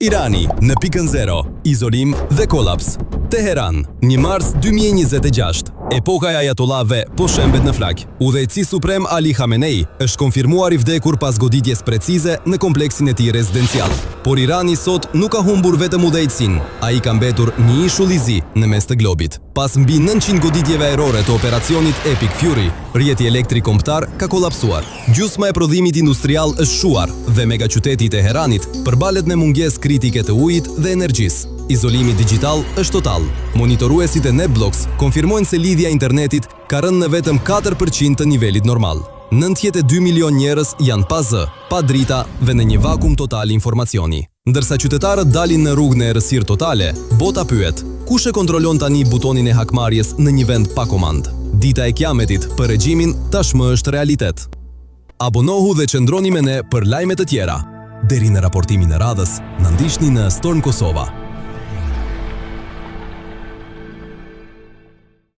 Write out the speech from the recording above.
Irani në pikën zero, izolim dhe kolaps. Teheran, 1 mars 2026. Epoka e ajatollave po shembet në flak. Udhëheqësi suprem Ali Khamenei është konfirmuar i vdekur pas goditjes precize në kompleksin e tij rezidencial. Por Irani sot nuk ka humbur vetëm udhëheqësinë, ai ka mbetur një ishull i zi në mes të globit. Pas mbi 900 goditjeve ajrore të operacionit Epic Fury, rrjeti elektrik kombëtar ka kolapsuar. Gjysma e prodhimit industrial është shuar dhe megaqyteti i Teheranit përballet me mungesë kritike të ujit dhe energjisë. Izolimi digital është total. Monitoruesit e NetBlocks konfirmojnë se lidhja e internetit ka rënë në vetëm 4% të nivelit normal. 92 milion njerëz janë pa zë, pa drita dhe në një vakum total informacioni. Ndërsa qytetarët dalin në rrugë në errësirë totale, bota pyet: kush e kontrollon tani butonin e hakmarrjes në një vend pa komand? Dita e kiametit për regjimin tashmë është realitet. Abonohu dhe qëndroni me ne për lajme të tjera. Deri në raportimin e radhës, na ndiqni në Storm Kosova.